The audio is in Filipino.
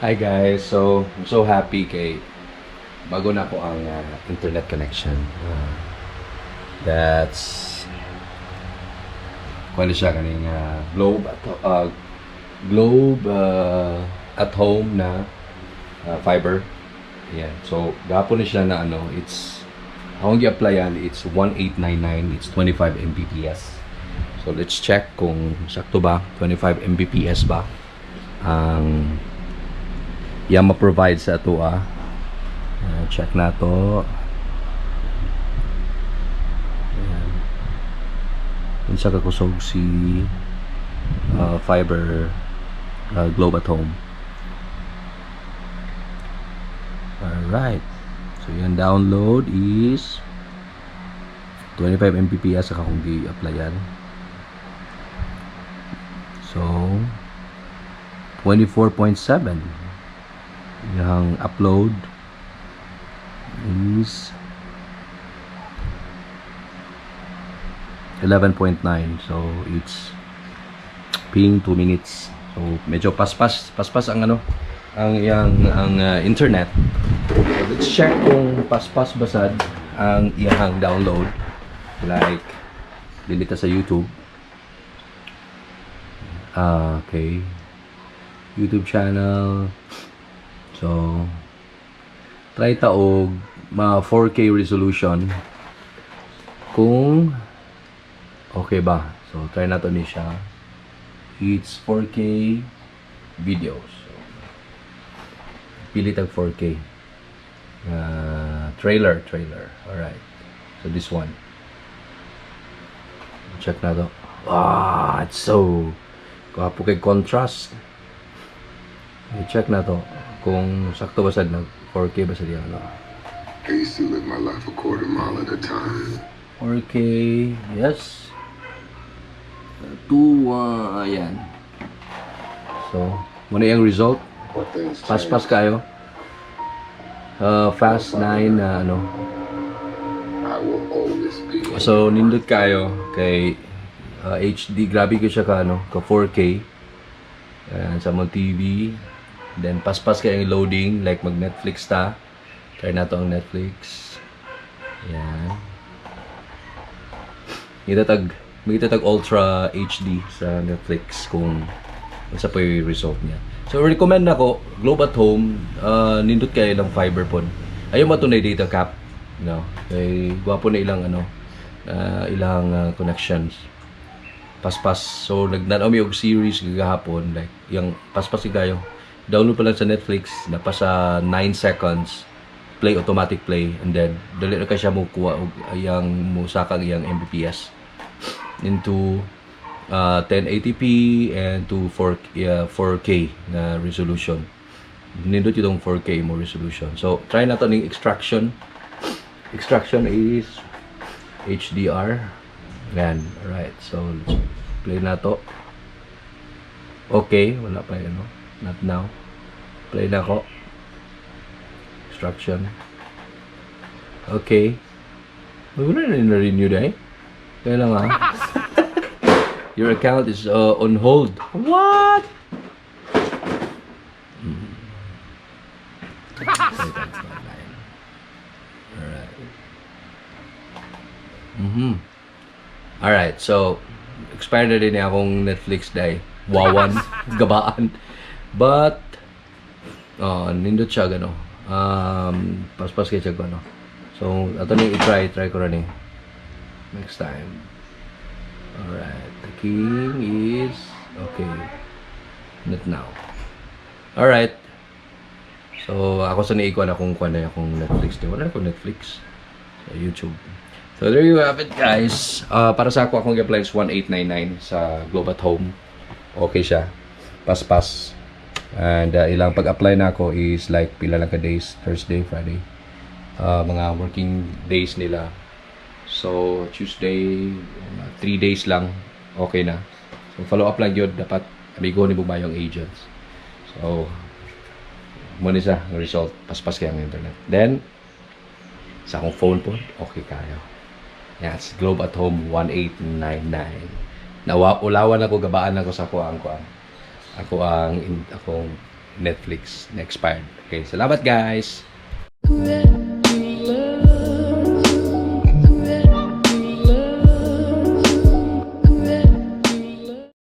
Hi guys, so I'm so happy kay bago na ko ang internet connection. That's kuwali siya kaning globe at home na fiber. Yan. So gapon ni siya na it's akong gi-applyan, it's 1899, it's 25 Mbps. So let's check kung sakto ba 25 Mbps ba ang yang ma-provide sa ato check na to. Ayan. Unsa ka kusog si fiber globe at home. Alright, so yung download is 25 Mbps sa akong gi-applyan. So 24.7 yung upload is 11.9, so it's ping 2 minutes. So medyo paspas ang internet. So, let's check kung paspas basad ang iyang download, like dilita sa YouTube. Okay, YouTube channel. So try taog ma 4K resolution kung okay ba. So try nato ni siya. It's 4K videos. So, pili tag 4K. Trailer. Alright. So this one. Check na to. It's so kapo kay contrast. I-check na to kung sakto ba sad nag 4K ba sa diyan. I used to live my life a quarter mile at a time. 4K, yes. Ayan. So, muna yung result. Pas kayo. Fast 9 na I will always be. So, nindot kayo kay HD. Grabe ko siya ka 4K. Sa mong TV. Then paspas kayo yung loading, like mag Netflix ta. Try na to ang Netflix. Yan. Magita tag Ultra HD sa Netflix kung isa pa yung result niya. So recommend nako Globe at Home, nindot kayo ng fiber pod. Ayaw mo to na data cap, kay gwapo na ilang ilang connections. Paspas. So nagnanaw mi og series gagahapon, like yung paspas kayo. Download pa lang sa Netflix, napa sa 9 seconds, play, automatic play, and then dali na ka siya mo kuha yung musakang yung Mbps into 1080p and to 4K na resolution. Nindot itong 4K mo resolution. So try na to ng extraction. Extraction is HDR. Yan, alright. So let's play na to. Okay, wala pa not now. Play na ko. Extraction. Okay. Wala na na-renew dahil. Kaya lang Your account is on hold. What? Alright, so expired na din akong Netflix dahil wawan, gabaan. But nindot siya paspas kayo siya so ato na i-try ko rin next time. Alright, the king is okay, not now. Alright, so ako sa niikuan akong akong Netflix, wala akong Netflix sa YouTube. So there you have it guys. Para sa ako akong apply is 1899 sa Globe at Home. Okay siya, paspas. And ilang pag-apply na ako is like pila lang ka days, Thursday, Friday, mga working days nila. So Tuesday 3 days lang okay na. So follow up lang yun, dapat amigo ni bumayong agents. So muna sa result, paspas kaya ang internet. Then sa akong phone po, okay kayo. Yes, Globe at Home 1899. Ulawan ako, gabaan ako sa akong Netflix na expired. Okay, salamat guys! Yeah.